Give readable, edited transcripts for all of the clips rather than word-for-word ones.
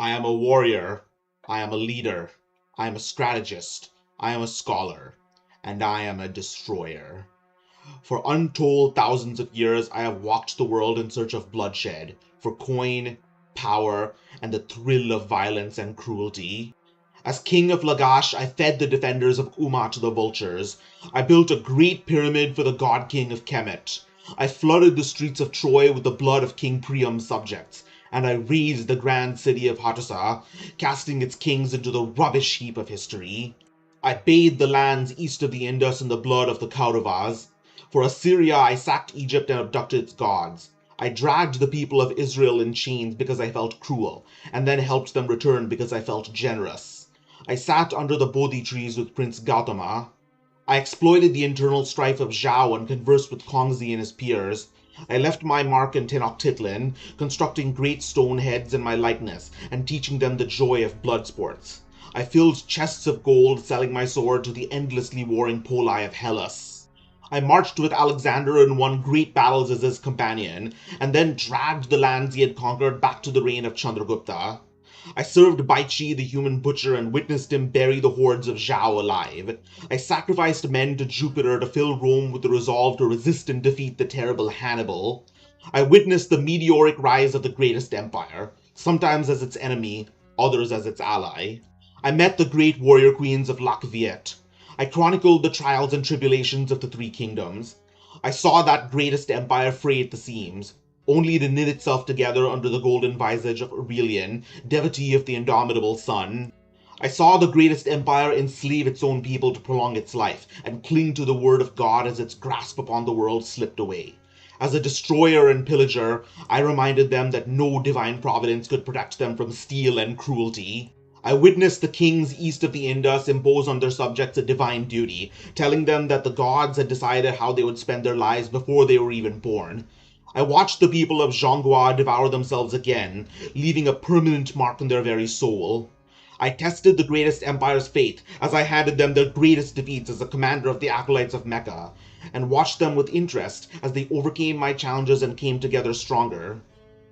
I am a warrior, I am a leader, I am a strategist, I am a scholar, and I am a destroyer. For untold thousands of years, I have walked the world in search of bloodshed, for coin, power, and the thrill of violence and cruelty. As king of Lagash, I fed the defenders of Umma to the vultures. I built a great pyramid for the god king of Kemet. I flooded the streets of Troy with the blood of King Priam's subjects, and I razed the grand city of Hattusa, casting its kings into the rubbish heap of history. I bathed the lands east of the Indus in the blood of the Kauravas. For Assyria, I sacked Egypt and abducted its gods. I dragged the people of Israel in chains because I felt cruel, and then helped them return because I felt generous. I sat under the Bodhi trees with Prince Gautama. I exploited the internal strife of Zhao and conversed with Kongzi and his peers. I left my mark in Tenochtitlan, constructing great stone heads in my likeness, and teaching them the joy of blood sports. I filled chests of gold, selling my sword to the endlessly warring Poli of Hellas. I marched with Alexander and won great battles as his companion, and then dragged the lands he had conquered back to the reign of Chandragupta. I served Baichi, the human butcher, and witnessed him bury the hordes of Zhao alive. I sacrificed men to Jupiter to fill Rome with the resolve to resist and defeat the terrible Hannibal. I witnessed the meteoric rise of the greatest empire, sometimes as its enemy, others as its ally. I met the great warrior queens of Lac Viet. I chronicled the trials and tribulations of the three kingdoms. I saw that greatest empire fray at the seams, only to knit itself together under the golden visage of Aurelian, devotee of the indomitable sun. I saw the greatest empire enslave its own people to prolong its life, and cling to the word of God as its grasp upon the world slipped away. As a destroyer and pillager, I reminded them that no divine providence could protect them from steel and cruelty. I witnessed the kings east of the Indus impose on their subjects a divine duty, telling them that the gods had decided how they would spend their lives before they were even born. I watched the people of Zhonghua devour themselves again, leaving a permanent mark in their very soul. I tested the greatest empire's faith as I handed them their greatest defeats as the commander of the acolytes of Mecca, and watched them with interest as they overcame my challenges and came together stronger.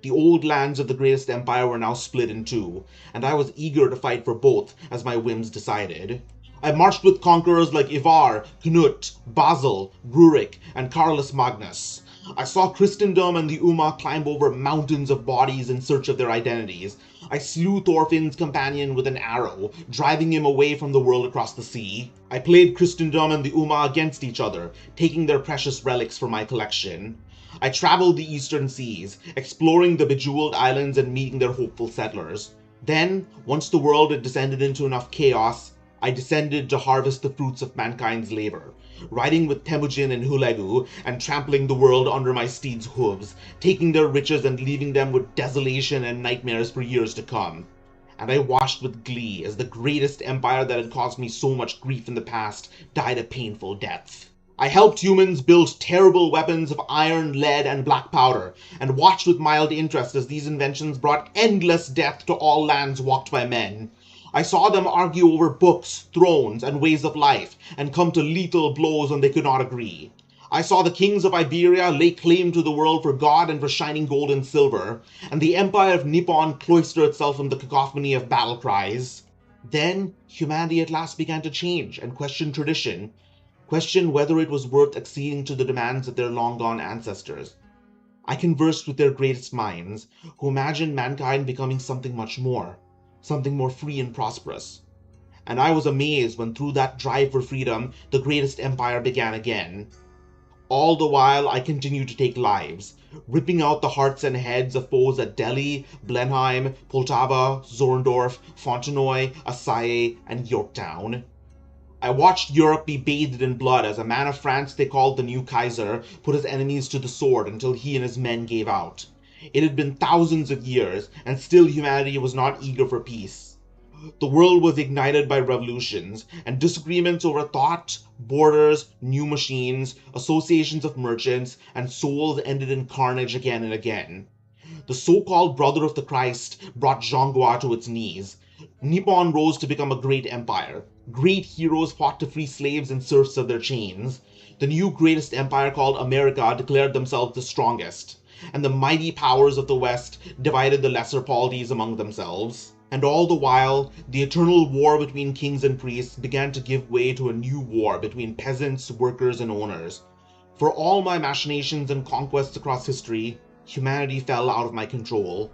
The old lands of the greatest empire were now split in two, and I was eager to fight for both as my whims decided. I marched with conquerors like Ivar, Knut, Basil, Rurik, and Carolus Magnus. I saw Christendom and the Umma climb over mountains of bodies in search of their identities. I slew Thorfinn's companion with an arrow, driving him away from the world across the sea. I played Christendom and the Umma against each other, taking their precious relics for my collection. I traveled the eastern seas, exploring the bejeweled islands and meeting their hopeful settlers. Then, once the world had descended into enough chaos, I descended to harvest the fruits of mankind's labor, riding with Temujin and Hulegu, and trampling the world under my steeds' hooves, taking their riches and leaving them with desolation and nightmares for years to come. And I watched with glee as the greatest empire that had caused me so much grief in the past died a painful death. I helped humans build terrible weapons of iron, lead, and black powder, and watched with mild interest as these inventions brought endless death to all lands walked by men. I saw them argue over books, thrones, and ways of life, and come to lethal blows when they could not agree. I saw the kings of Iberia lay claim to the world for God and for shining gold and silver, and the empire of Nippon cloister itself in the cacophony of battle cries. Then humanity at last began to change and question tradition, question whether it was worth acceding to the demands of their long-gone ancestors. I conversed with their greatest minds, who imagined mankind becoming something much more, something more free and prosperous. And I was amazed when through that drive for freedom, the greatest empire began again. All the while, I continued to take lives, ripping out the hearts and heads of foes at Delhi, Blenheim, Poltava, Zorndorf, Fontenoy, Assaye, and Yorktown. I watched Europe be bathed in blood as a man of France they called the new Kaiser put his enemies to the sword until he and his men gave out. It had been thousands of years, and still humanity was not eager for peace. The world was ignited by revolutions, and disagreements over thought, borders, new machines, associations of merchants, and souls ended in carnage again and again. The so-called brother of the Christ brought Zhonghua to its knees. Nippon rose to become a great empire. Great heroes fought to free slaves and serfs of their chains. The new greatest empire called America declared themselves the strongest, and the mighty powers of the West divided the lesser polities among themselves. And all the while, the eternal war between kings and priests began to give way to a new war between peasants, workers, and owners. For all my machinations and conquests across history, humanity fell out of my control,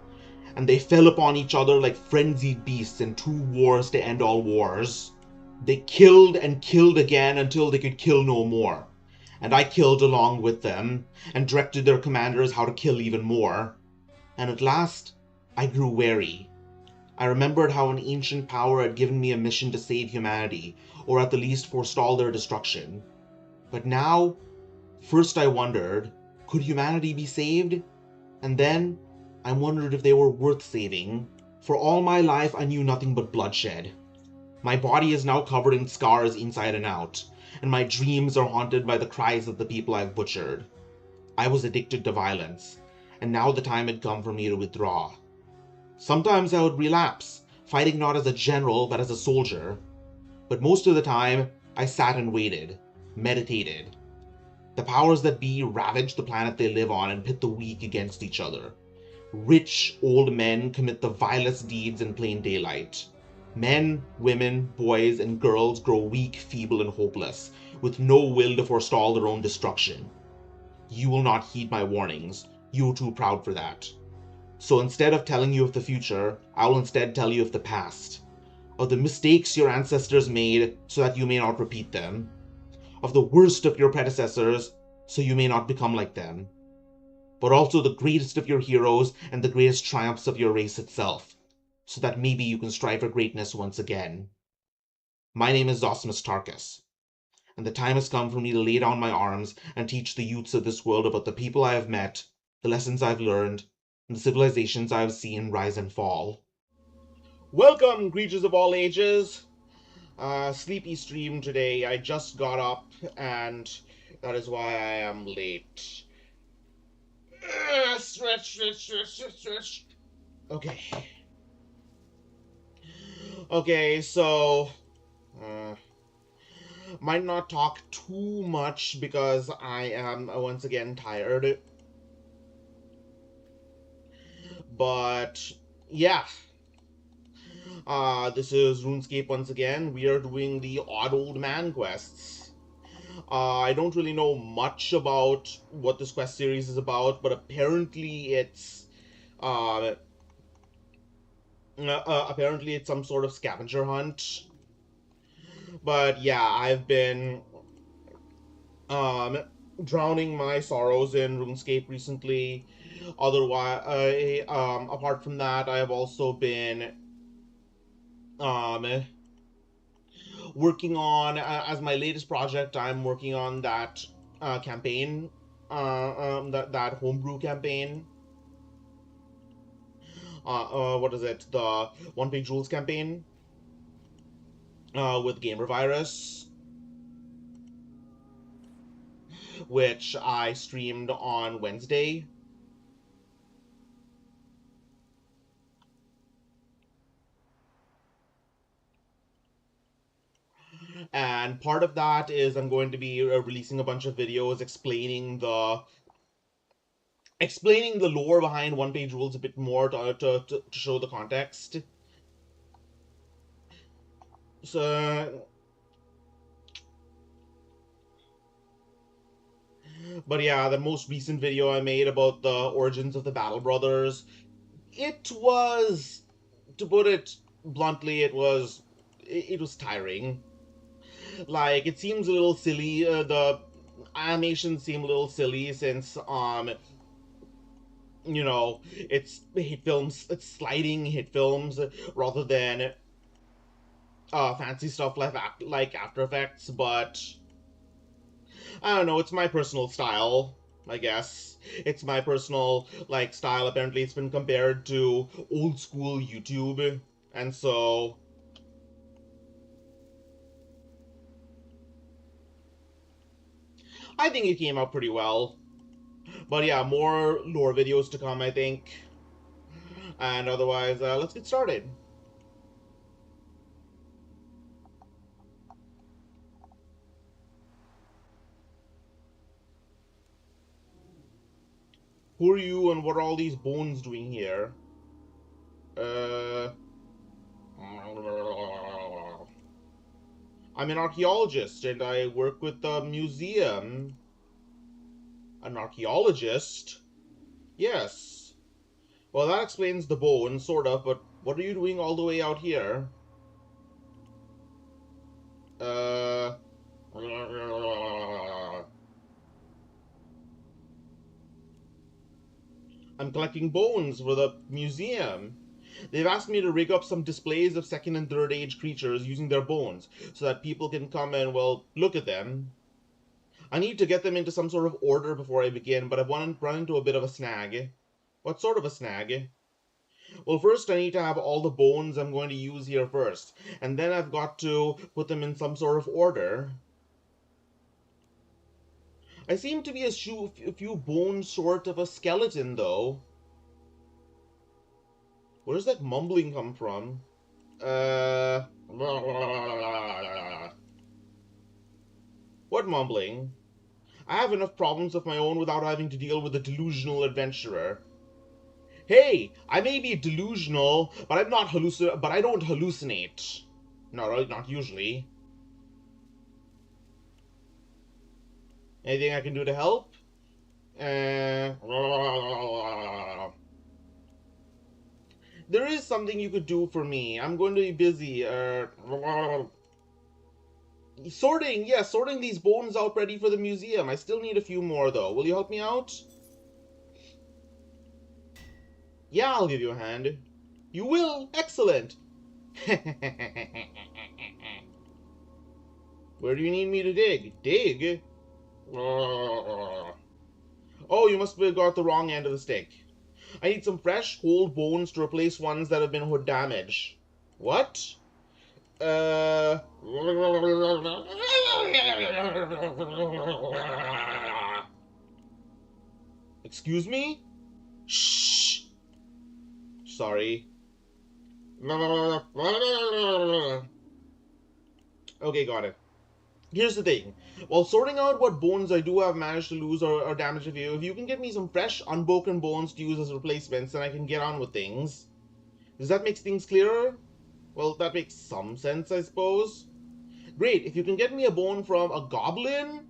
and they fell upon each other like frenzied beasts in two wars to end all wars. They killed and killed again until they could kill no more, and I killed along with them, and directed their commanders how to kill even more. And at last, I grew wary. I remembered how an ancient power had given me a mission to save humanity, or at the least forestall their destruction. But now, first I wondered, could humanity be saved? And then, I wondered if they were worth saving. For all my life, I knew nothing but bloodshed. My body is now covered in scars inside and out, and my dreams are haunted by the cries of the people I've butchered. I was addicted to violence, and now the time had come for me to withdraw. Sometimes I would relapse, fighting not as a general but as a soldier. But most of the time, I sat and waited, meditated. The powers that be ravage the planet they live on and pit the weak against each other. Rich, old men commit the vilest deeds in plain daylight. Men, women, boys, and girls grow weak, feeble, and hopeless, with no will to forestall their own destruction. You will not heed my warnings. You are too proud for that. So instead of telling you of the future, I will instead tell you of the past, of the mistakes your ancestors made so that you may not repeat them, of the worst of your predecessors so you may not become like them, but also the greatest of your heroes and the greatest triumphs of your race itself, so that maybe you can strive for greatness once again. My name is Zosimus Tarkus, and the time has come for me to lay down my arms and teach the youths of this world about the people I have met, the lessons I've learned, and the civilizations I have seen rise and fall. Welcome, creatures of all ages! Sleepy stream today. I just got up, and that is why I am late. Stretch. Okay. Okay, so might not talk too much because I am once again tired. But yeah. This is Runescape once again. We are doing the Odd Old Man quests. I don't really know much about what this quest series is about, but apparently it's some sort of scavenger hunt. But yeah, I've been drowning my sorrows in RuneScape recently. Otherwise, apart from that, I have also been um, working on, as my latest project, I'm working on that campaign, that homebrew campaign. What is it? The One Page Rules campaign with Gamer Virus, which I streamed on Wednesday. And part of that is I'm going to be releasing a bunch of videos explaining the lore behind One Page Rules a bit more to show the context. So, but yeah, the most recent video I made about the origins of the Battle Brothers, it was, to put it bluntly, it was tiring. Like, it seems a little silly. The animations seem a little silly since it's hit films, it's sliding hit films rather than fancy stuff like After Effects. But I don't know, it's my personal style, I guess. It's my personal style. Apparently it's been compared to old school YouTube, and so I think it came out pretty well. But yeah, more lore videos to come, I think. And otherwise, let's get started. Who are you and what are all these bones doing here? Uh, I'm an archaeologist and I work with the museum. An archaeologist? Yes. Well, that explains the bone, sort of, but what are you doing all the way out here? Uh... I'm collecting bones for the museum. They've asked me to rig up some displays of second and third age creatures using their bones, so that people can come and, well, look at them. I need to get them into some sort of order before I begin, but I've run into a bit of a snag. What sort of a snag? Well, first I need to have all the bones I'm going to use here first, and then I've got to put them in some sort of order. I seem to be a few bones short of a skeleton, though. Where does that mumbling come from? What mumbling? I have enough problems of my own without having to deal with a delusional adventurer. Hey, I may be delusional, but but I don't hallucinate. Not usually. Anything I can do to help? There is something you could do for me. I'm going to be busy. Sorting, yeah, sorting these bones out ready for the museum. I still need a few more, though. Will you help me out? Yeah, I'll give you a hand. You will? Excellent. Where do you need me to dig? Dig? Oh, you must have got the wrong end of the stick. I need some fresh, whole bones to replace ones that have been damaged. What? Excuse me? Shh. Sorry. Okay, got it. Here's the thing. While sorting out what bones I do have managed to lose or damage if you can get me some fresh, unbroken bones to use as replacements, then I can get on with things. Does that make things clearer? Well, that makes some sense, I suppose. Great, if you can get me a bone from a goblin?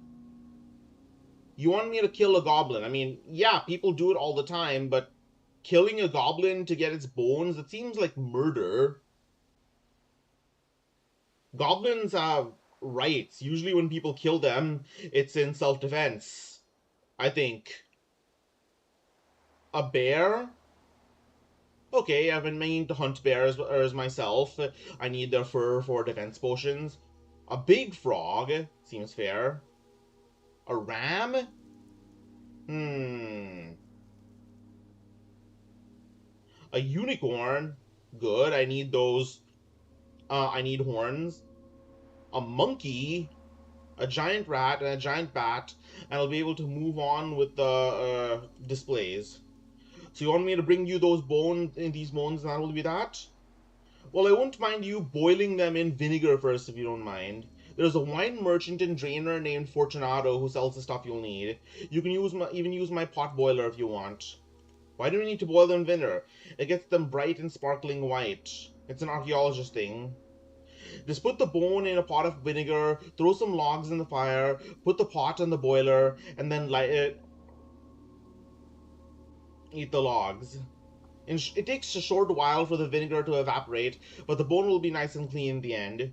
You want me to kill a goblin? I mean, yeah, people do it all the time, but killing a goblin to get its bones, it seems like murder. Goblins have rights. Usually when people kill them, it's in self-defense. I think. A bear? Okay, I've been meaning to hunt bears myself. I need their fur for defense potions. A big frog? Seems fair. A ram? A unicorn? Good, I need those. I need horns. A monkey? A giant rat and a giant bat, and I'll be able to move on with the displays. So you want me to bring you these bones, and that will be that? Well, I won't mind you boiling them in vinegar first, if you don't mind. There's a wine merchant and drainer named Fortunato who sells the stuff you'll need. You can even use my pot boiler if you want. Why do we need to boil them in vinegar? It gets them bright and sparkling white. It's an archaeologist thing. Just put the bone in a pot of vinegar, throw some logs in the fire, put the pot on the boiler, and then light it. Eat the logs. It takes a short while for the vinegar to evaporate, but the bone will be nice and clean in the end.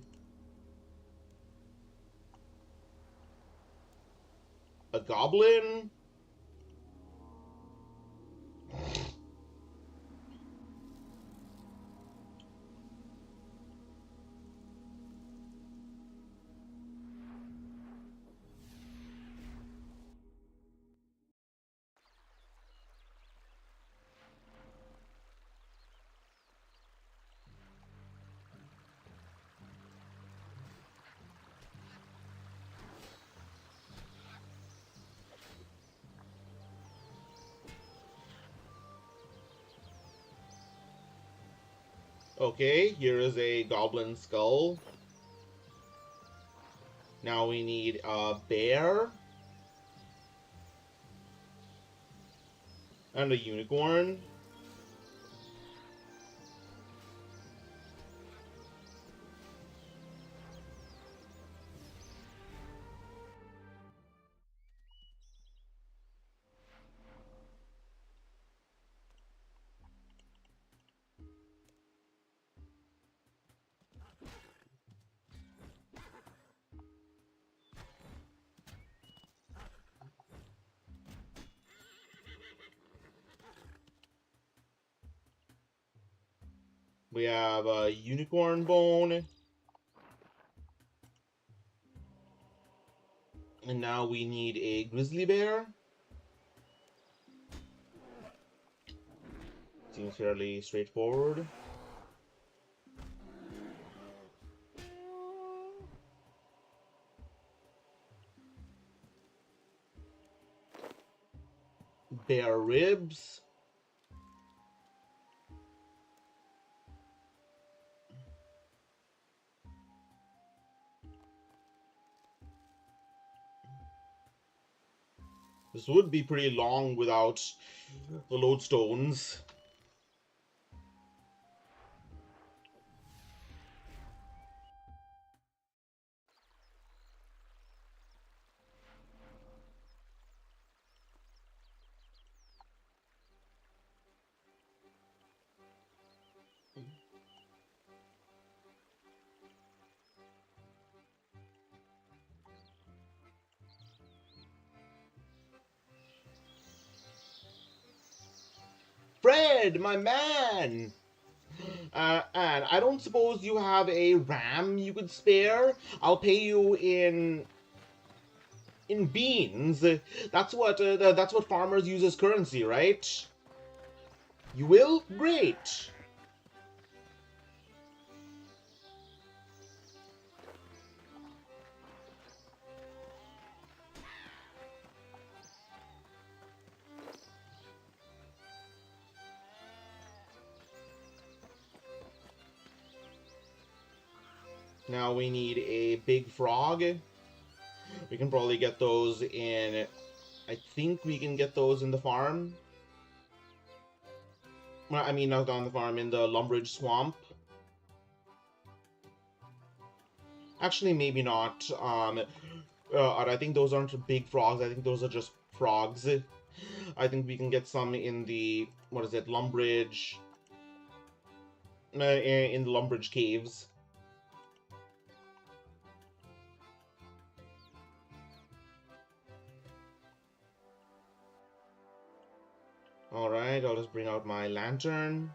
A goblin? Okay, here is a goblin skull. Now we need a bear. And a unicorn. We have a unicorn bone. And now we need a grizzly bear. Seems fairly straightforward. Bear ribs. This would be pretty long without the lodestones. Fred, my man! And I don't suppose you have a ram you could spare? I'll pay you in beans. That's what farmers use as currency, right? You will? Great. Now we need a big frog. We can probably get those in... I think we can get those in the farm. Well, I mean, not on the farm, in the Lumbridge Swamp. Actually, maybe not. I think those aren't big frogs. I think those are just frogs. I think we can get some in the... What is it? Lumbridge... in the Lumbridge Caves. Alright, I'll just bring out my lantern.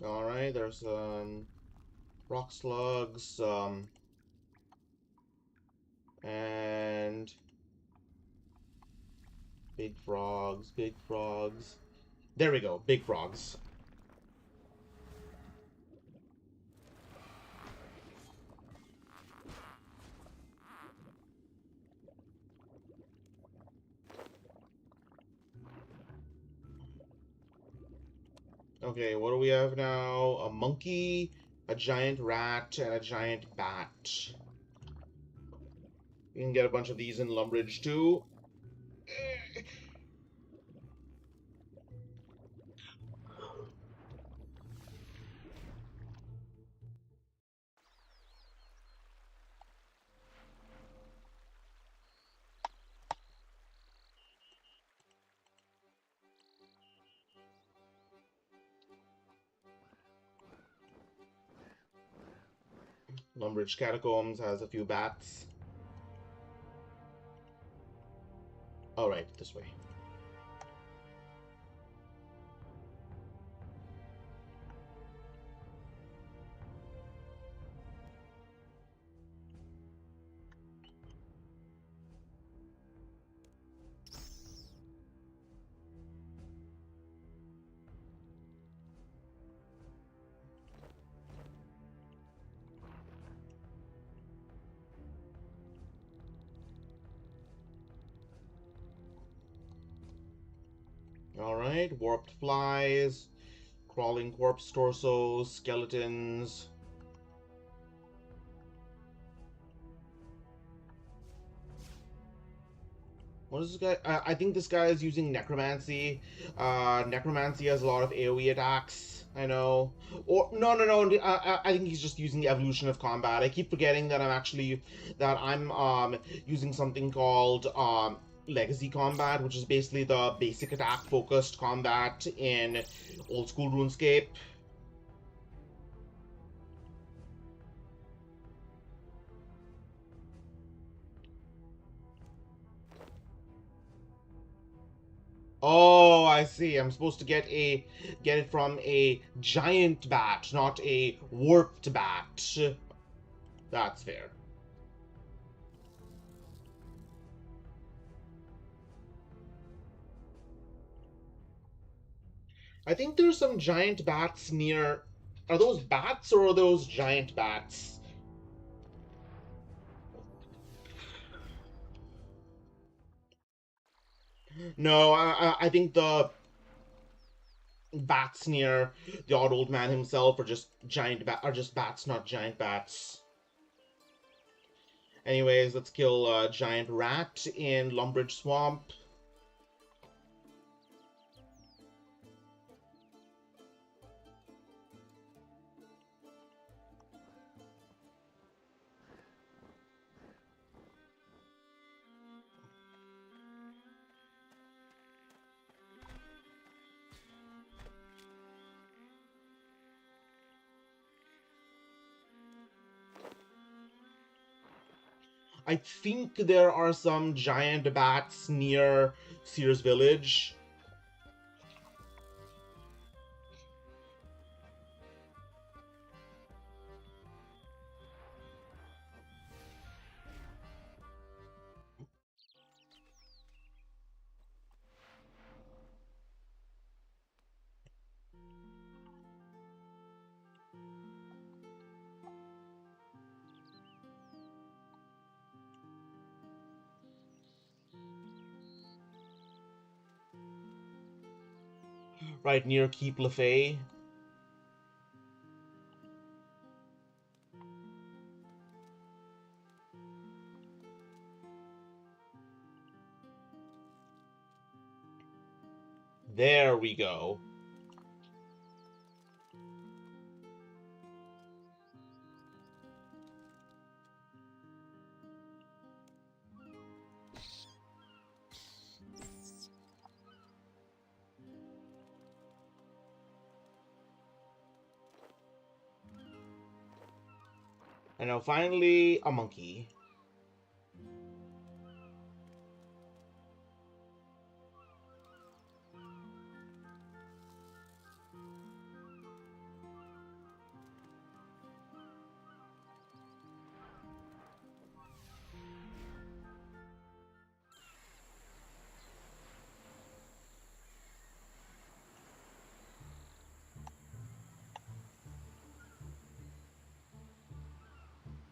Alright, there's rock slugs, and big frogs, big frogs. There we go, big frogs. Okay, what do we have now? A monkey, a giant rat, and a giant bat. You can get a bunch of these in Lumbridge too. Lumbridge Catacombs has a few bats. Alright, this way. Alright, warped flies, crawling corpse torsos, skeletons. What is this guy? I think this guy is using necromancy. Necromancy has a lot of AoE attacks. I know. Or no. I think he's just using the evolution of combat. I keep forgetting that I'm using something called legacy combat, which is basically the basic attack focused combat in old school RuneScape. Oh, I see. I'm supposed to get it from a giant bat, not a warped bat. That's fair. I think there's some giant bats near. Are those bats or are those giant bats? No, I think the bats near the odd old man himself are just bats, not giant bats. Anyways, let's kill a giant rat in Lumbridge Swamp. I think there are some giant bats near Sears Village. Right near Keep LaFay. There we go. And now finally, a monkey.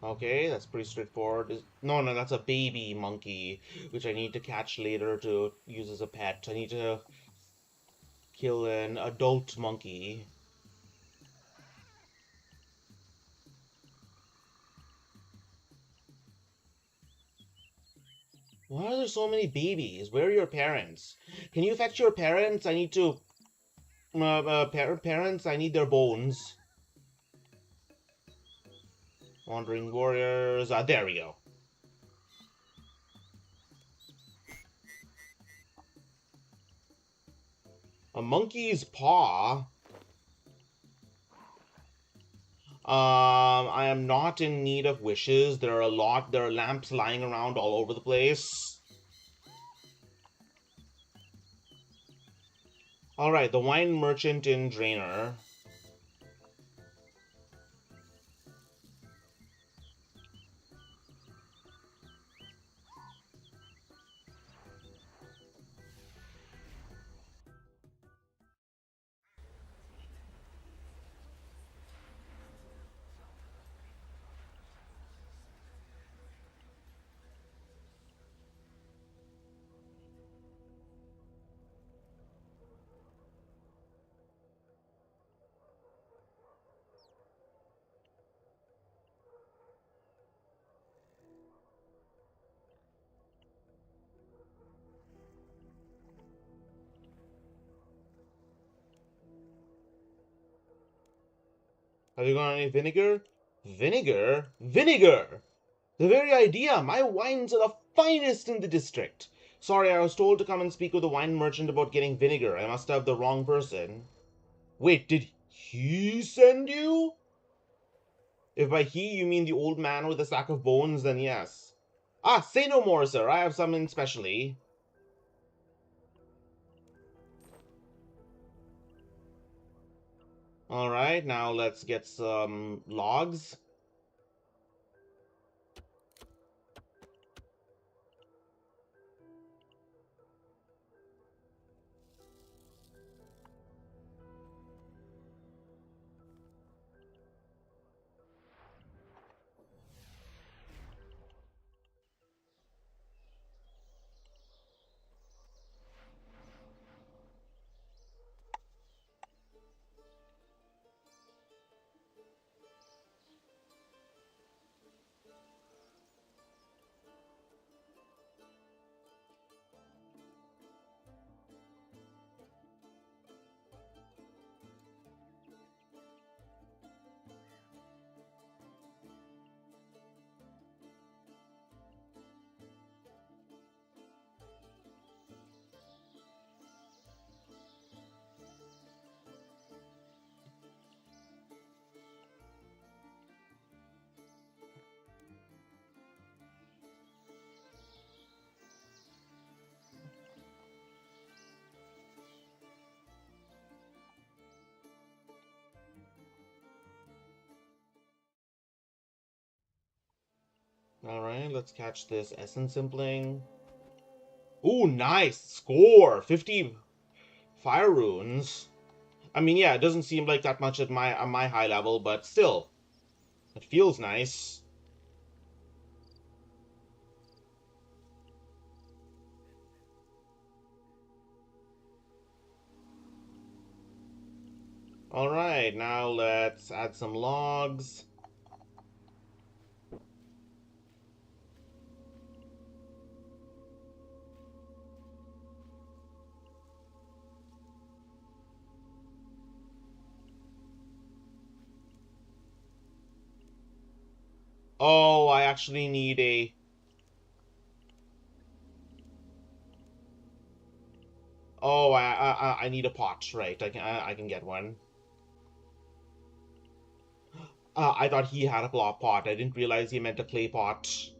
Okay, that's pretty straightforward. No, that's a baby monkey, which I need to catch later to use as a pet. I need to kill an adult monkey. Why are there so many babies? Where are your parents? Can you fetch your parents? I need to. Parents, I need their bones. Wandering warriors. There we go. A monkey's paw. I am not in need of wishes. There are lamps lying around all over the place. Alright, the wine merchant in Draenor. Have you got any vinegar? Vinegar? Vinegar! The very idea! My wines are the finest in the district. Sorry, I was told to come and speak with the wine merchant about getting vinegar. I must have the wrong person. Wait, did he send you? If by he you mean the old man with the sack of bones, then yes. Ah, say no more, sir. I have something specially. Alright, now let's get some logs. Alright, let's catch this essence sampling. Ooh, nice! Score! 50 fire runes. I mean, yeah, it doesn't seem like that much at my high level, but still. It feels nice. Alright, now let's add some logs. Oh, I actually need a... Oh, I need a pot, right? I can get one. I thought he had a pot. I didn't realize he meant a clay pot.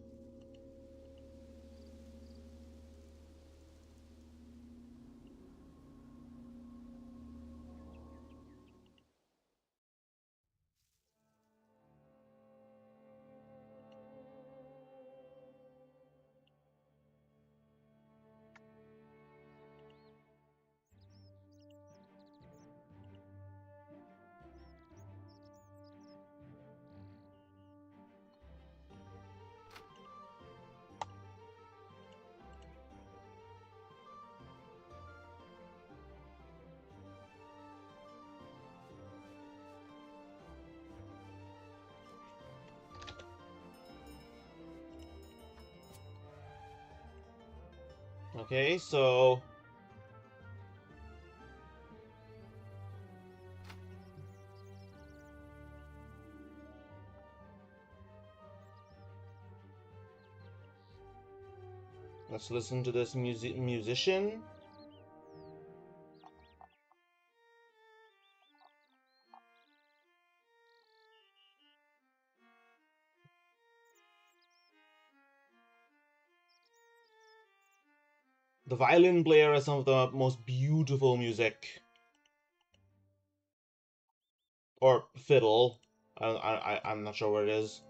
Okay, so... let's listen to this musician. The violin player has some of the most beautiful music. Or fiddle. I'm not sure what it is.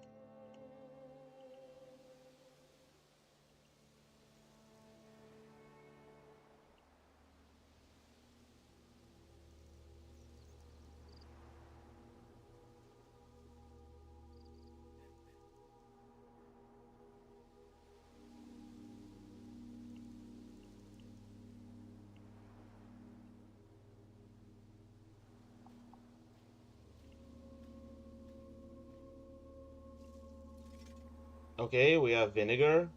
Okay, we have vinegar.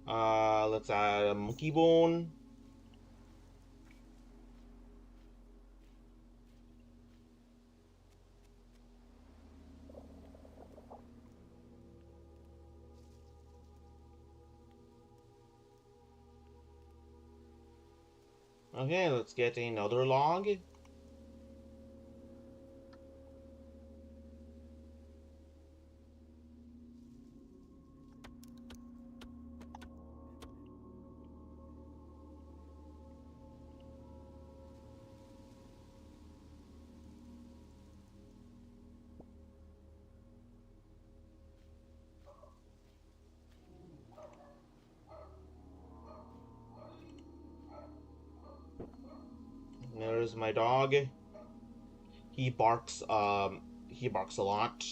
Let's add a monkey bone. Okay, let's get another log. There's my dog. He barks, he barks a lot.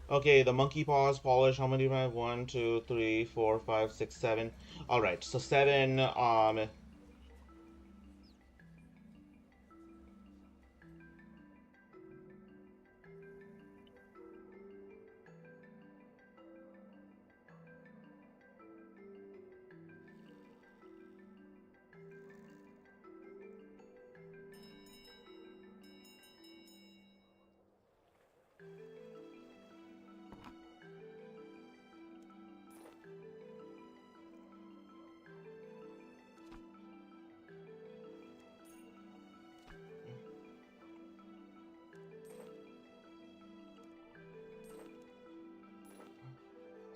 Okay, the monkey paws polish. How many do I have? 1, 2, 3, 4, 5, 6, 7. All right, so 7.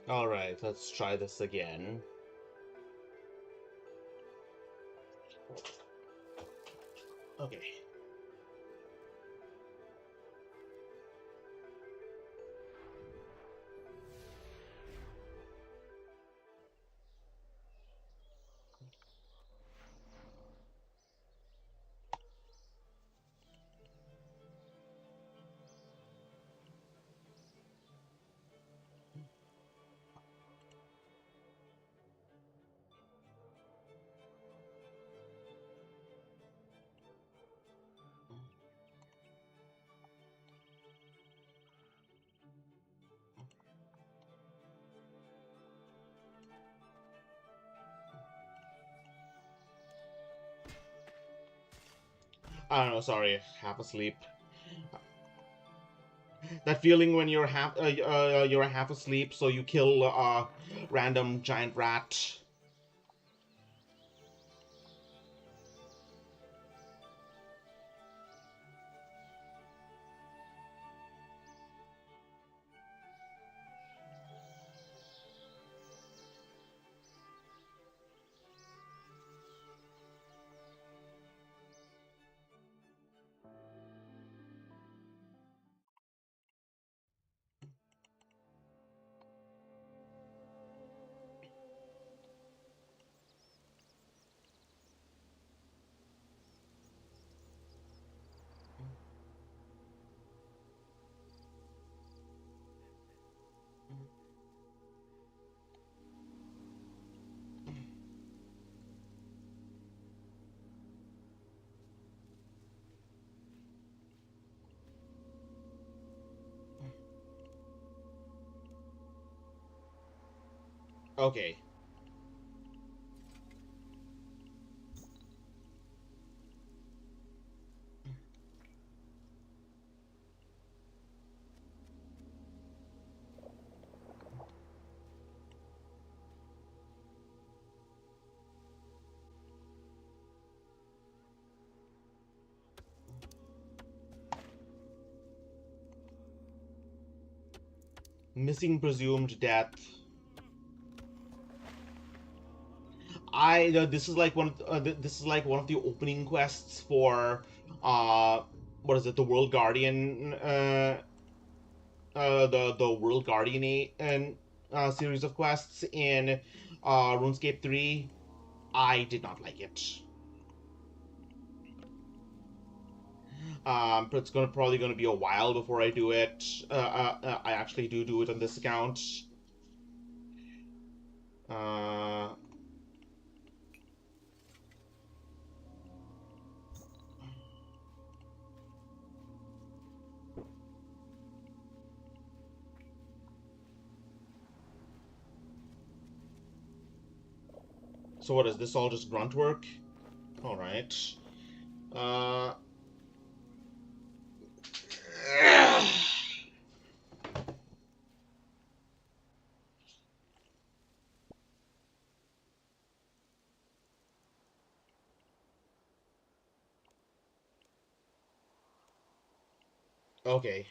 All right, let's try this again. Okay. I don't know, sorry, half asleep. That feeling when you're half asleep, so you kill a random giant rat. Okay. Missing presumed death. This is like this is like one of the opening quests for uh what is it, the World Guardian, the World Guardian and series of quests in RuneScape 3. I did not like it. But it's probably gonna be a while before I do it. I actually do it on this account. Uh, So what, is this all just grunt work? Alright. Okay.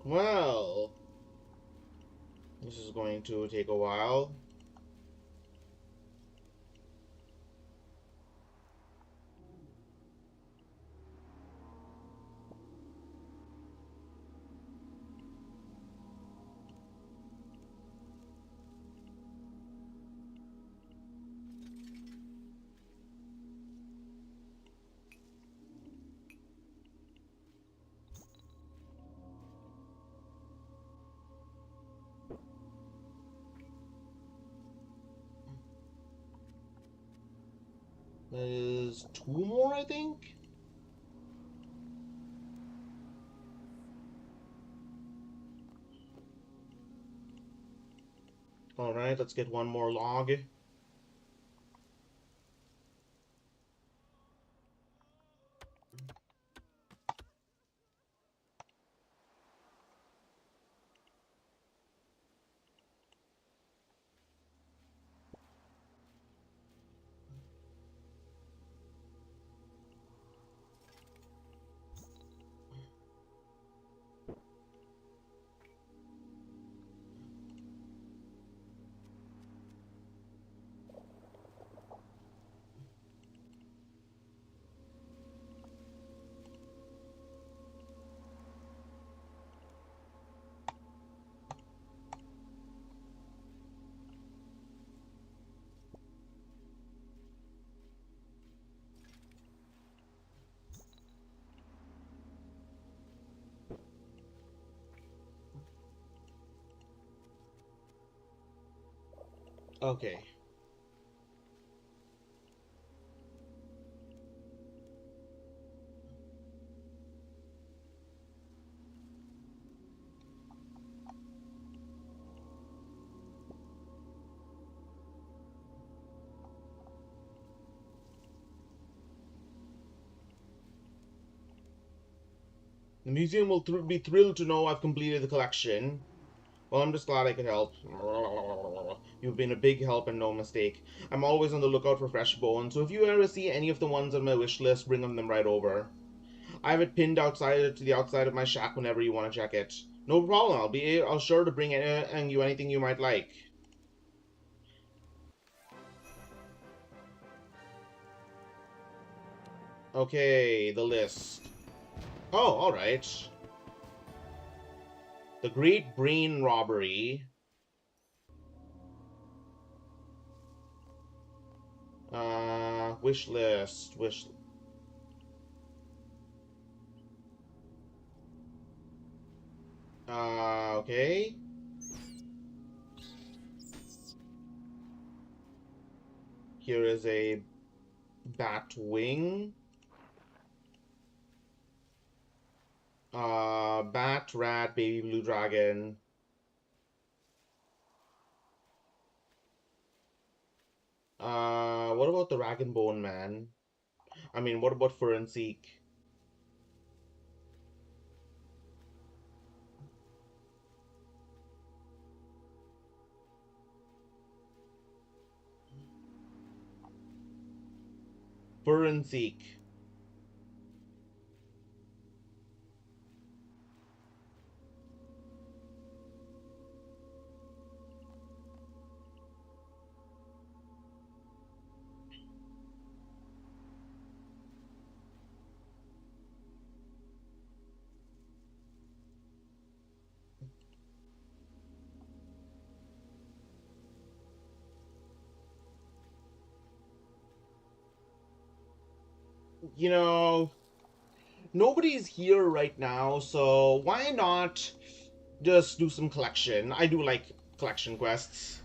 Well, this is going to take a while. That is 2 more, I think? Alright, let's get 1 more log. Okay. The museum will be thrilled to know I've completed the collection. Well, I'm just glad I could help. You've been a big help and no mistake. I'm always on the lookout for fresh bones, so if you ever see any of the ones on my wish list, bring them right over. I have it pinned outside to the outside of my shack whenever you want to check it. No problem. I'll sure to bring you anything you might like. Okay, the list. Oh, all right. The Great Brain Robbery. Wish list. Okay. Here is a bat wing. Bat, rat, baby blue dragon. What about the rag and bone man? I mean, what about forensic? Fur and seek. You know, nobody's here right now, so why not just do some collection? I do like collection quests.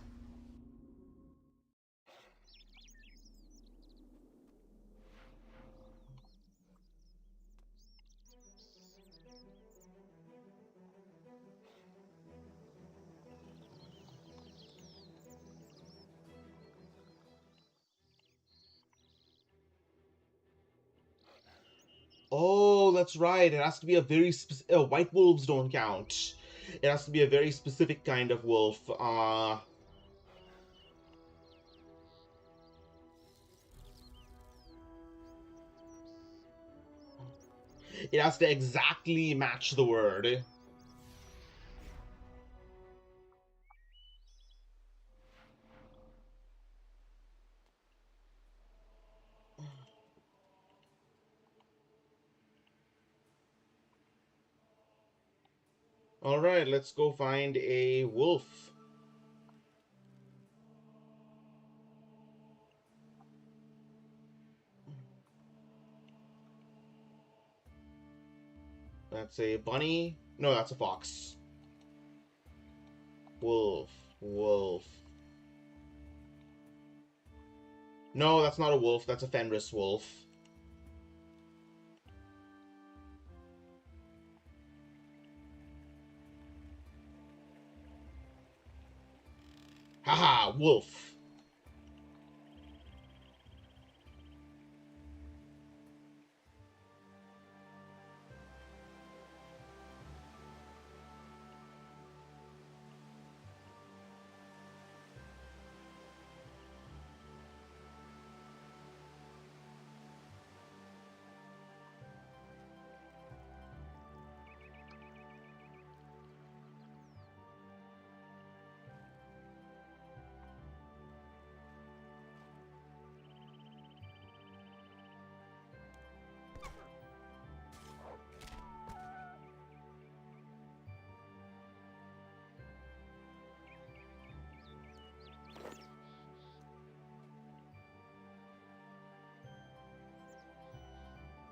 Oh, that's right. It has to be a very specific. White wolves don't count. It has to be a very specific kind of wolf. It has to exactly match the word. All right, let's go find a wolf. That's a bunny. No, that's a fox. Wolf. Wolf. No, that's not a wolf. That's a Fenris wolf. Haha, wolf.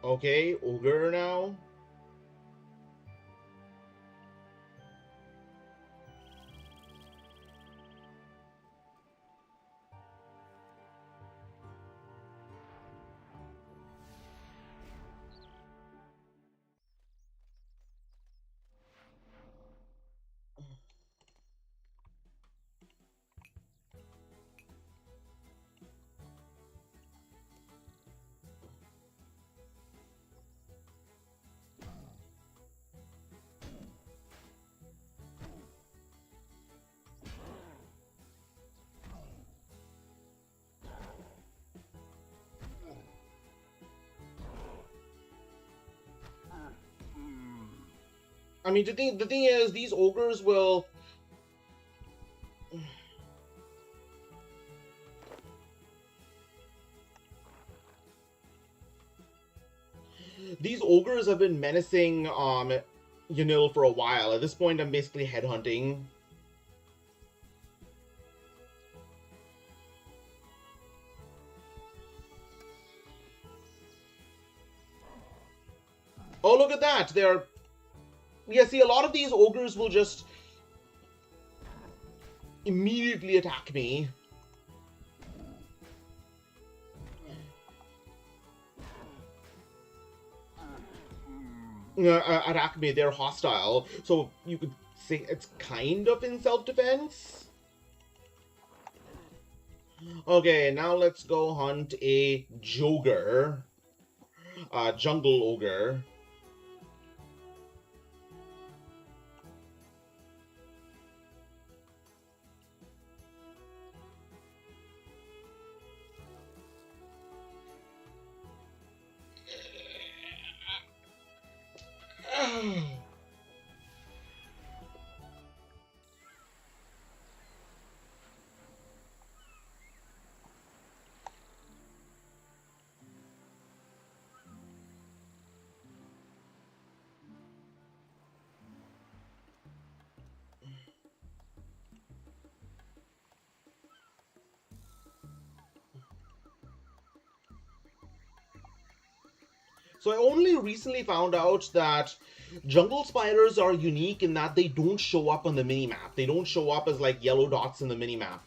Okay, ogre now. I mean, the thing is, these ogres will. These ogres have been menacing Yanil for a while. At this point, I'm basically headhunting. Oh, look at that! They're. Yeah, see, a lot of these ogres will just immediately attack me. Attack me, they're hostile. So you could say it's kind of in self-defense. Okay, now let's go hunt a Joger. Jungle Ogre. So I only recently found out that jungle spiders are unique in that they don't show up on the minimap. They don't show up as like yellow dots in the minimap.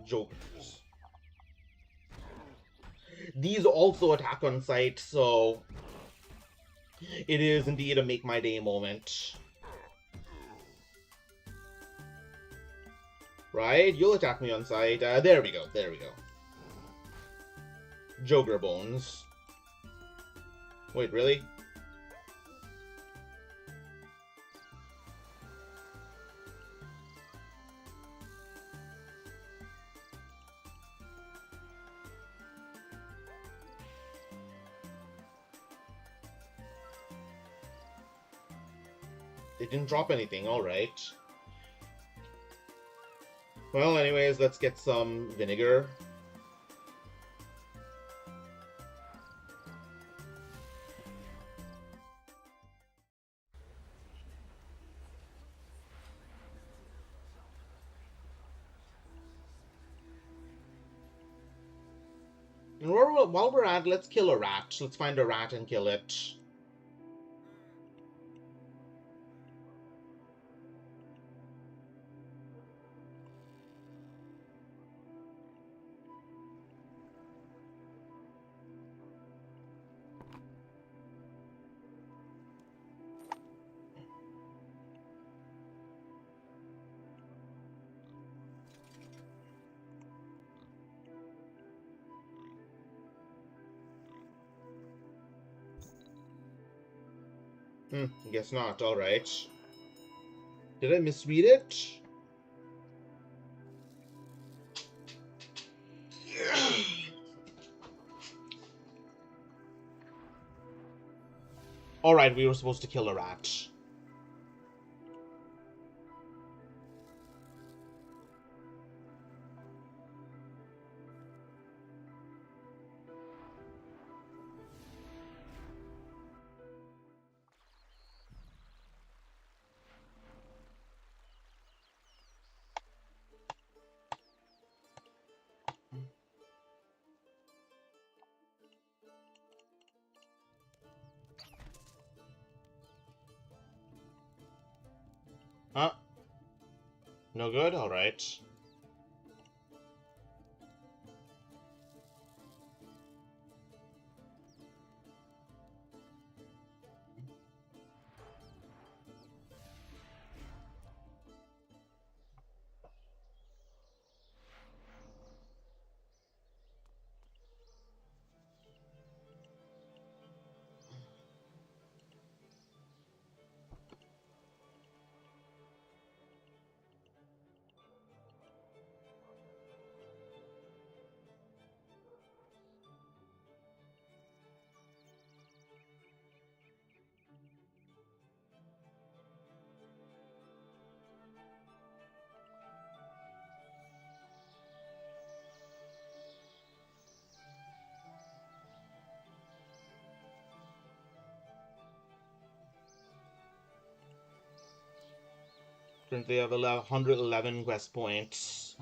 Jokers. These also attack on sight, so it is indeed a make my day moment. Right? You'll attack me on sight. There we go. There we go. Joker bones. Wait, really? They didn't drop anything, alright. Well, anyways, let's get some vinegar. And while we're at, let's kill a rat. Let's find a rat and kill it. Guess not. Alright. Did I misread it? Alright, we were supposed to kill a rat. Huh? No good? Alright. Currently I have 111 quest points.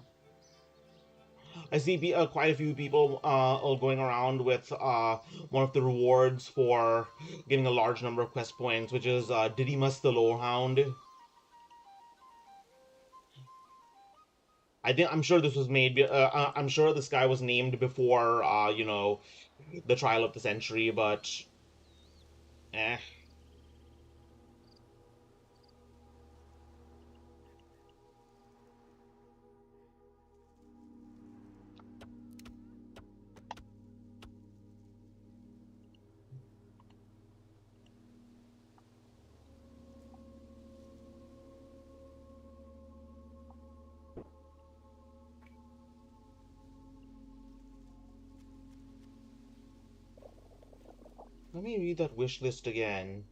I see quite a few people all going around with one of the rewards for getting a large number of quest points, which is Didymus the Lorehound. I'm sure this was made. I'm sure this guy was named before, the trial of the century, but eh. Let me read that wish list again.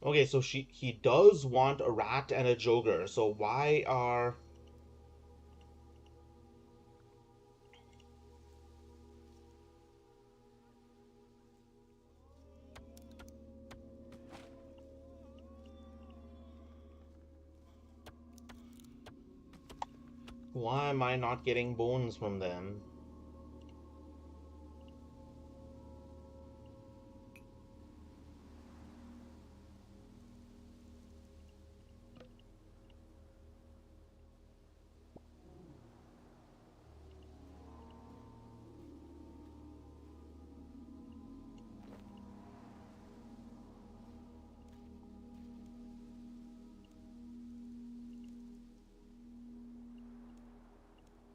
Okay, so he does want a rat and a joker. So why am I not getting bones from them?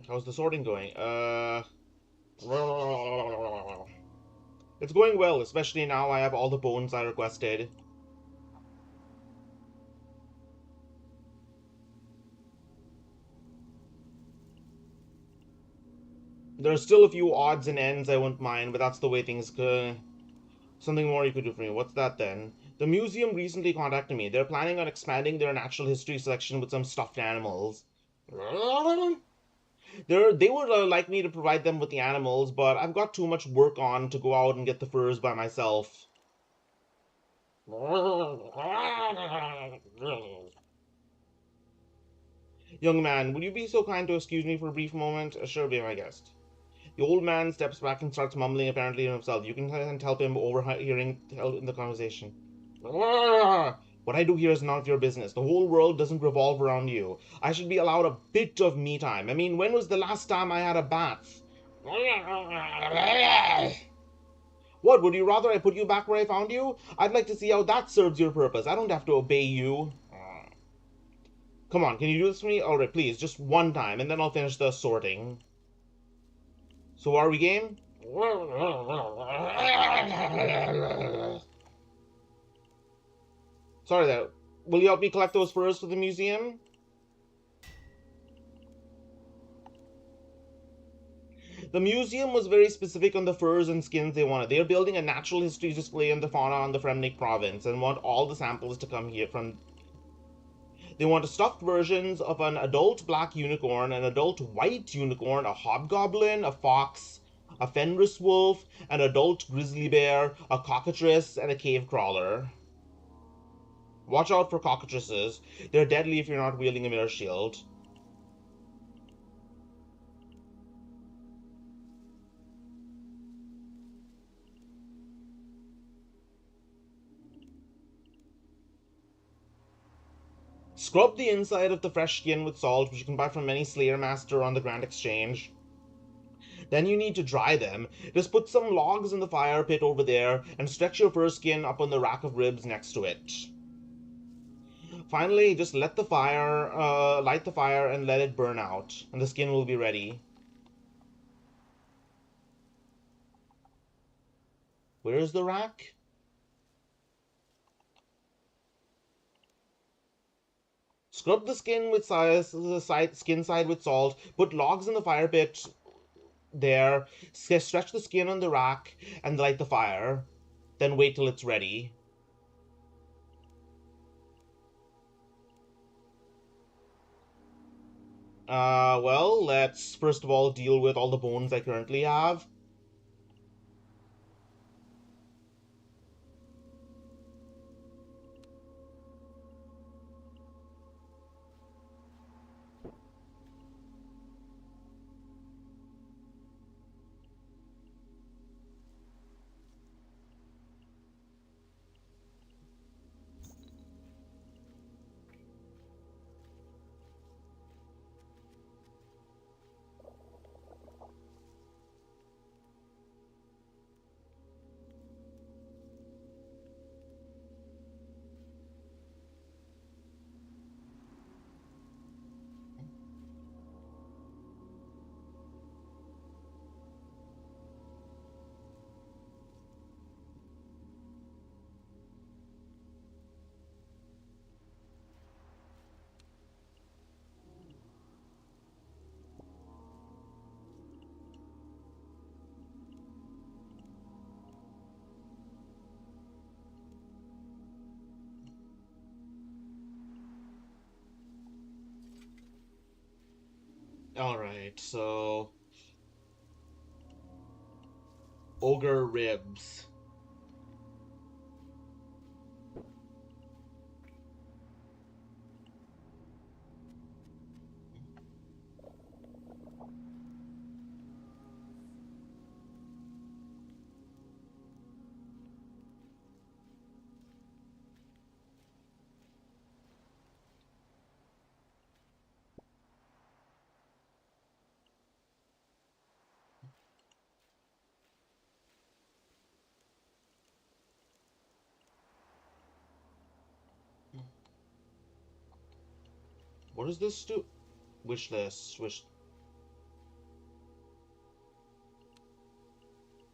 How's the sorting going? It's going well, especially now I have all the bones I requested. There are still a few odds and ends I wouldn't mind, but that's the way things go. Something more you could do for me. What's that then? The museum recently contacted me. They're planning on expanding their natural history section with some stuffed animals. They would like me to provide them with the animals, but I've got too much work on to go out and get the furs by myself. Young man, will you be so kind to excuse me for a brief moment? Sure, be my guest. The old man steps back and starts mumbling apparently to himself. You can help him overhearing in the conversation. What I do here is none of your business. The whole world doesn't revolve around you. I should be allowed a bit of me time. I mean, when was the last time I had a bath? What, would you rather I put you back where I found you? I'd like to see how that serves your purpose. I don't have to obey you. Come on, can you do this for me? Alright, please, just one time, and then I'll finish the sorting. So are we game? Sorry there. Will you help me collect those furs for the museum? The museum was very specific on the furs and skins they wanted. They are building a natural history display on the fauna in the Fremnik province and want all the samples to come here from. They want stuffed versions of an adult black unicorn, an adult white unicorn, a hobgoblin, a fox, a Fenris wolf, an adult grizzly bear, a cockatrice, and a cave crawler. Watch out for cockatrices. They're deadly if you're not wielding a mirror shield. Scrub the inside of the fresh skin with salt, which you can buy from any Slayer Master on the Grand Exchange. Then you need to dry them. Just put some logs in the fire pit over there and stretch your fur skin up on the rack of ribs next to it. Finally, just light the fire and let it burn out, and the skin will be ready. Where's the rack? Scrub the skin with skin side with salt. Put logs in the fire pit there. Stretch the skin on the rack and light the fire. Then wait till it's ready. Well, let's first of all deal with all the bones I currently have. Alright, so... Ogre ribs. What does this do? Wish list. Wish.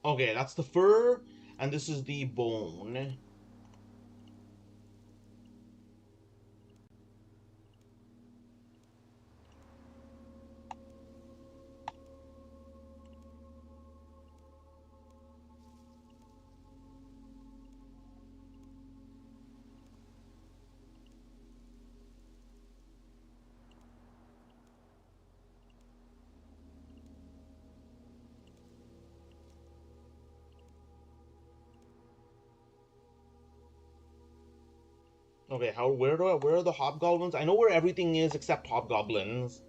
Okay, that's the fur, and this is the bone. Okay, where are the hobgoblins? I know where everything is except hobgoblins.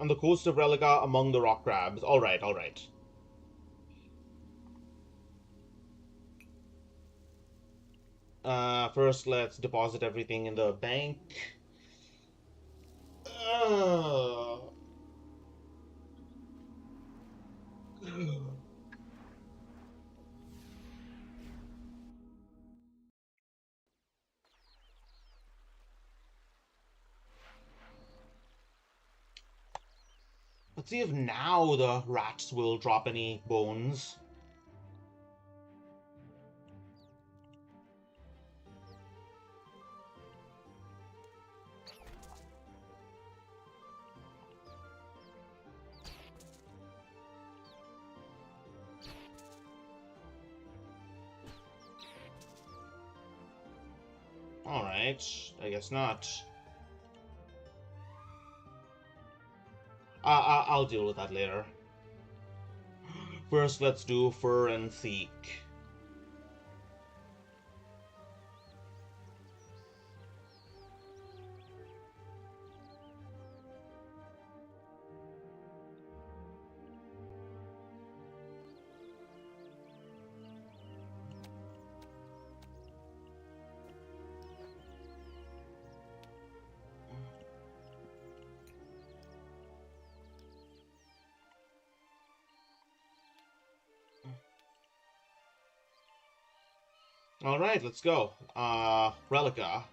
On the coast of Relica among the rock crabs. Alright, alright. First let's deposit everything in the bank. Uh... Let's see if now the rats will drop any bones. Alright, I guess not. I'll deal with that later. First, let's do fur and seek. Alright, let's go. Relica.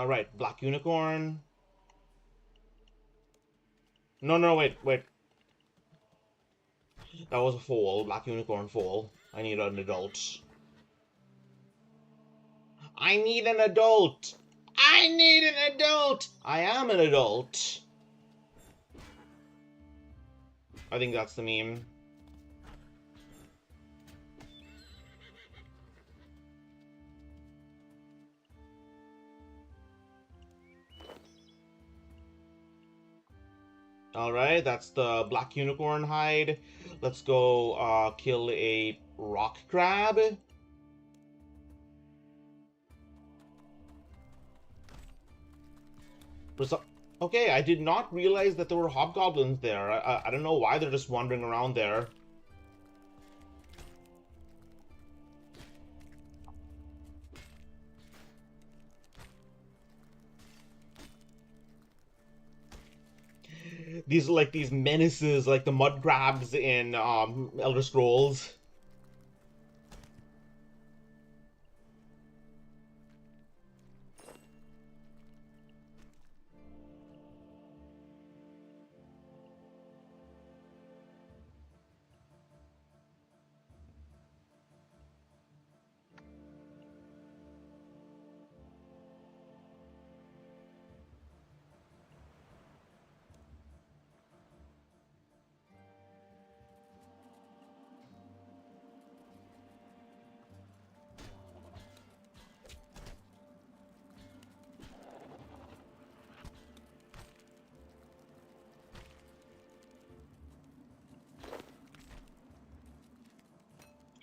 Right, Black Unicorn. No, wait. That was a foal, Black Unicorn foal. I need an adult. I need an adult! I need an adult! I am an adult. I think that's the meme. Alright, that's the Black Unicorn hide. Let's go kill a rock crab. Okay, I did not realize that there were hobgoblins there. I don't know why they're just wandering around there. These menaces, like the mud crabs in Elder Scrolls.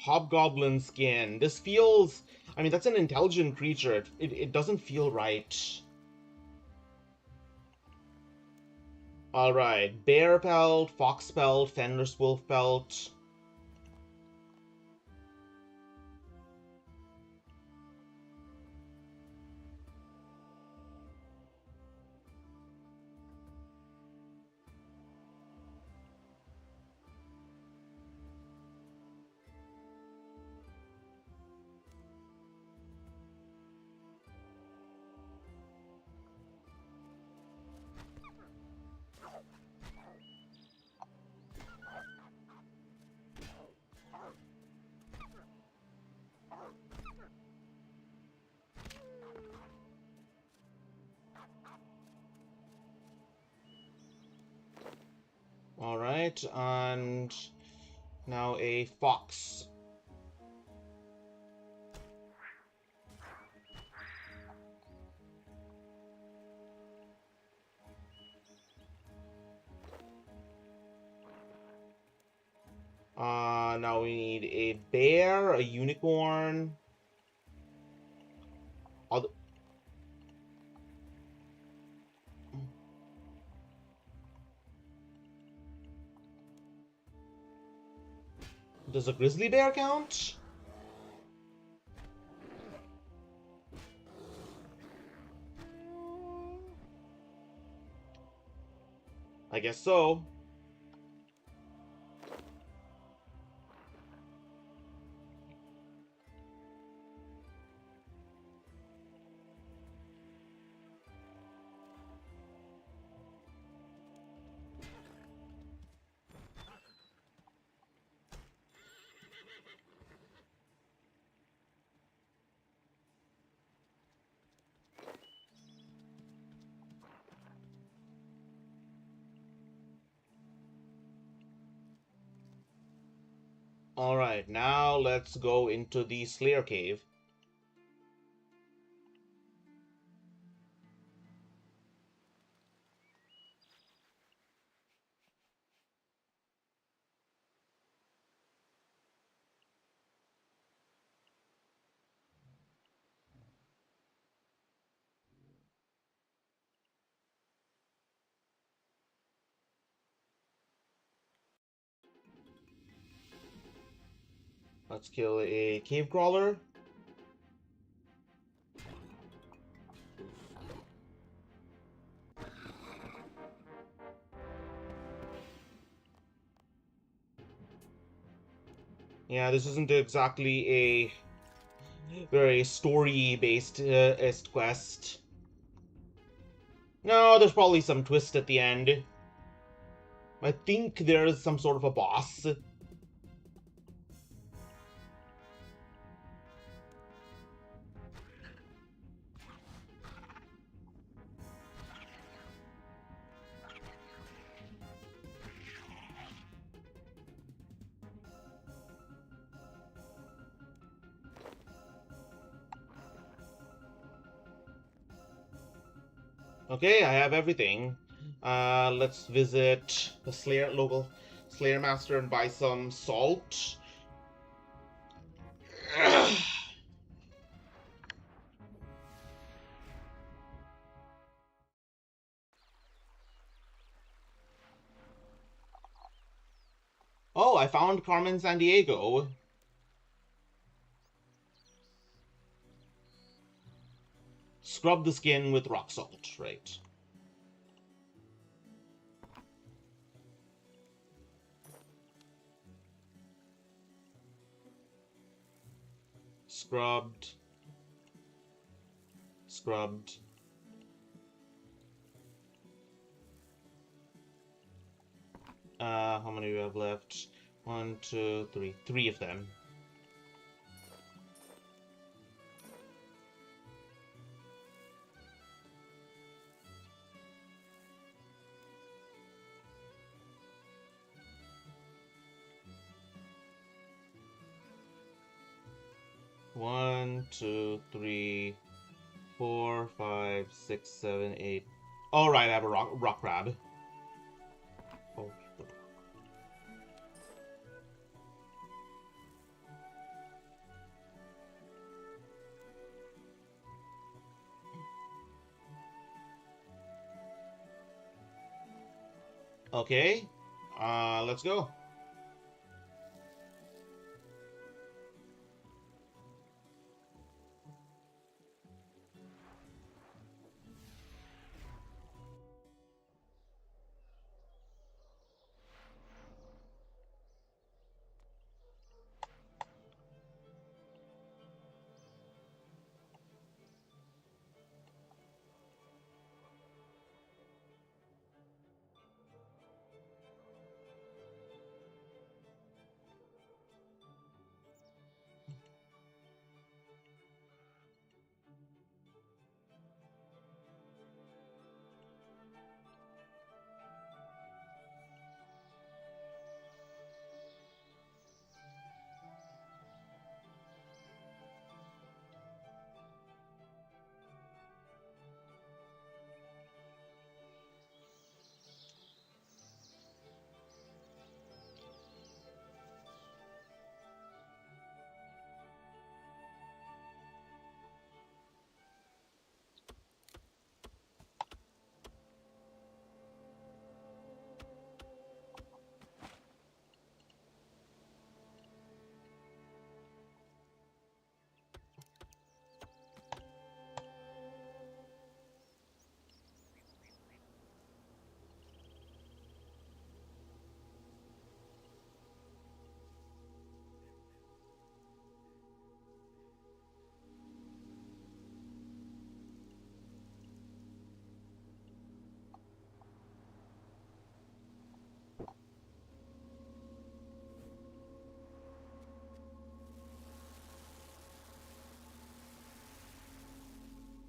Hobgoblin skin. This feels... I mean, that's an intelligent creature. It doesn't feel right. Alright. Bear pelt, fox pelt, fenris wolf pelt. Alright, and now a fox. Now we need a bear, a unicorn. Does a grizzly bear count? I guess so. Alright, now let's go into the Slayer Cave. Let's kill a cave crawler. Yeah, this isn't exactly a very story-based quest. No, there's probably some twist at the end. I think there's some sort of a boss. Okay, I have everything. Let's visit the local Slayer Master and buy some salt. Oh, I found Carmen Sandiego. Scrub the skin with rock salt, right. Scrubbed. Scrubbed. How many do we have left? 1, 2, 3. 3 of them. One, 2, 3, 4, 5, 6, 7, 8. All right, I have a rock crab. Oh. Okay. Let's go.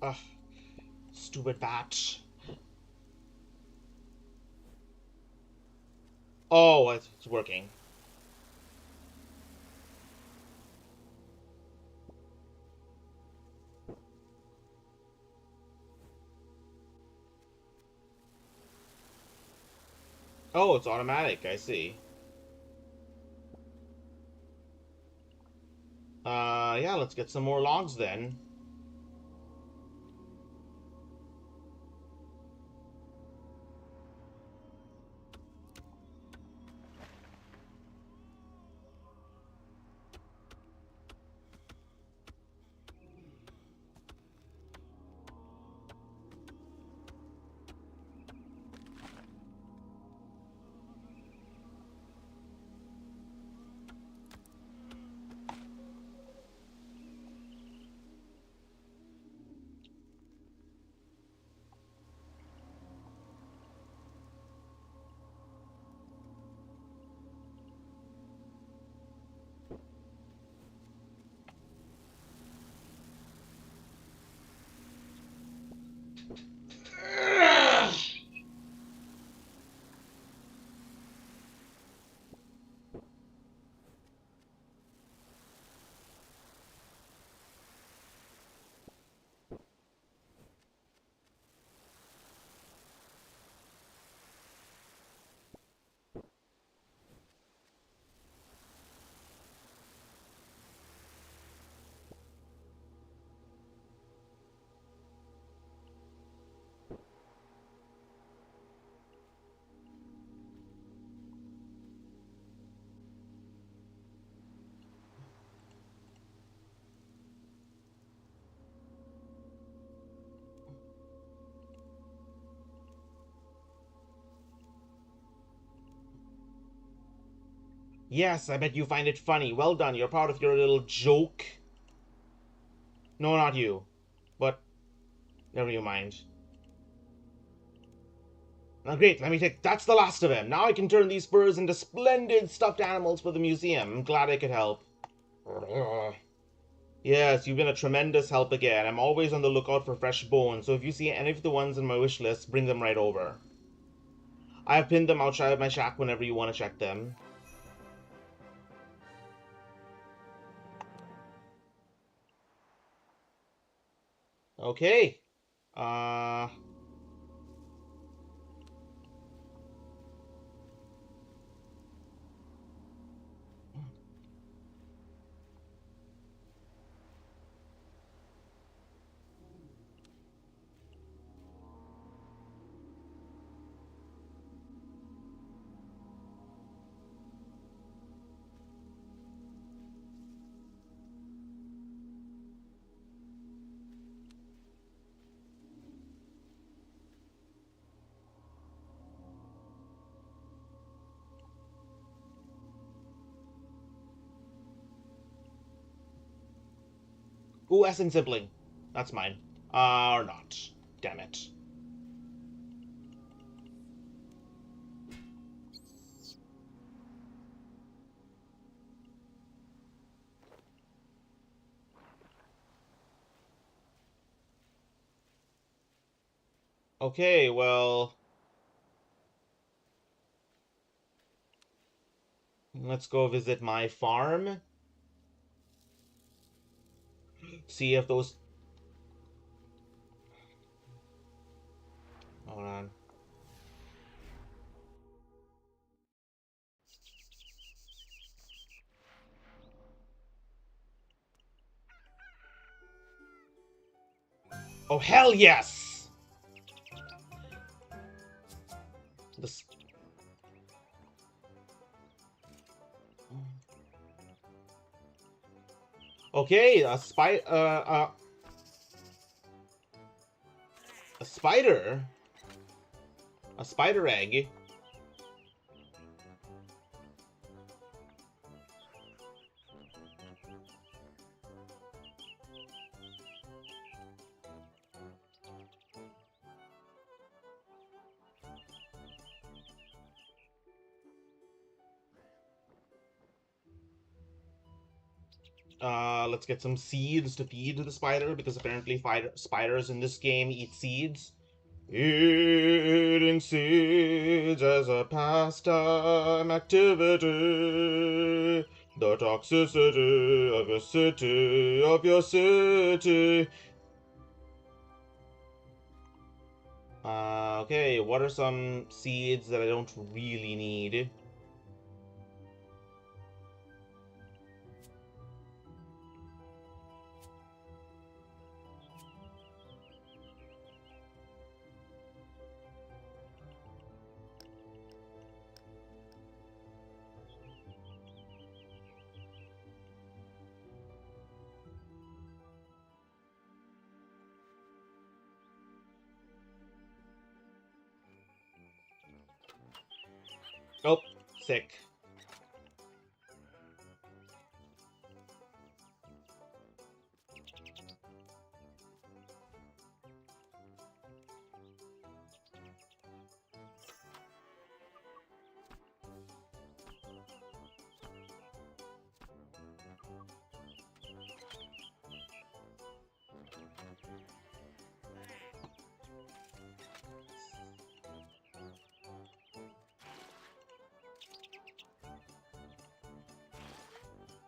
Ugh, stupid bat. Oh, it's working. Oh, it's automatic. I see. Yeah, let's get some more logs then. Yes, I bet you find it funny. Well done, you're proud of your little joke. No, not you. But, never you mind. Now great, let me take... That's the last of him. Now I can turn these furs into splendid stuffed animals for the museum. I'm glad I could help. Yes, you've been a tremendous help again. I'm always on the lookout for fresh bones, so if you see any of the ones in my wish list, bring them right over. I have pinned them outside of my shack whenever you want to check them. Okay. Uh... Ooh, Essence Sibling. That's mine. Or not. Damn it. Okay, well... let's go visit my farm. See if those... hold on. Oh, hell yes! This... okay, a a spider? A spider egg? Let's get some seeds to feed the spider, because apparently spiders in this game eat seeds. Eating seeds as a pastime activity. The toxicity of your city, of your city. Okay, what are some seeds that I don't really need? Oh, sick.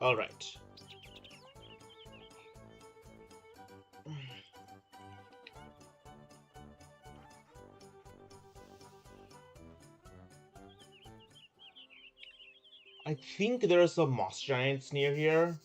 Alright. I think there are some moss giants near here.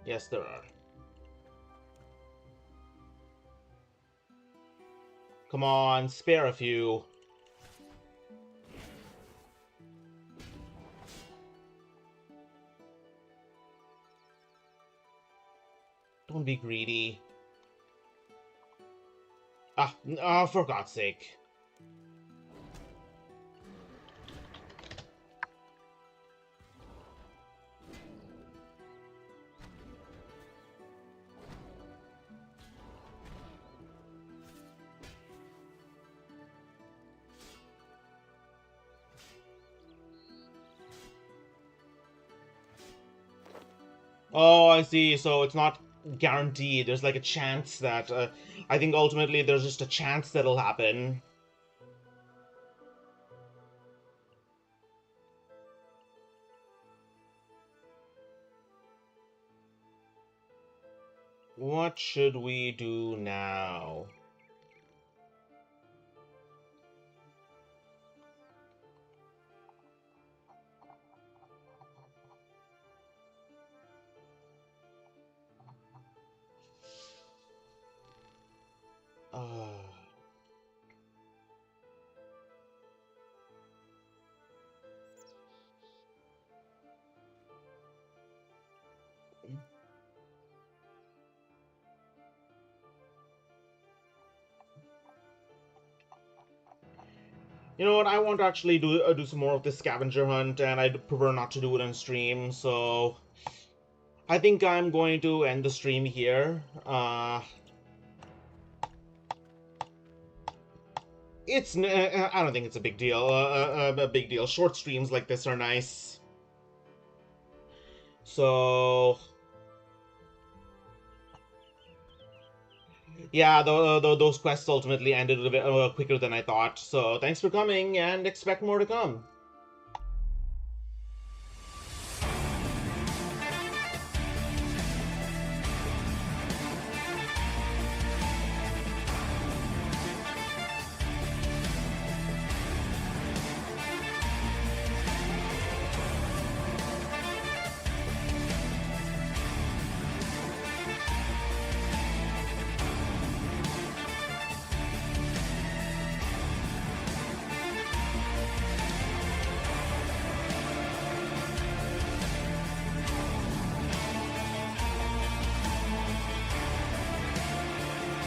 Yes, there are. Come on, spare a few. Don't be greedy. For God's sake. Oh, I see. So it's not guaranteed. There's like a chance that... I think ultimately there's just a chance that'll happen. What should we do now? Uh... You know what? I want to actually do some more of this scavenger hunt, and I'd prefer not to do it on stream. So I think I'm going to end the stream here. I don't think it's a big deal. A big deal. Short streams like this are nice. So yeah, those quests ultimately ended a bit quicker than I thought. So thanks for coming, and expect more to come.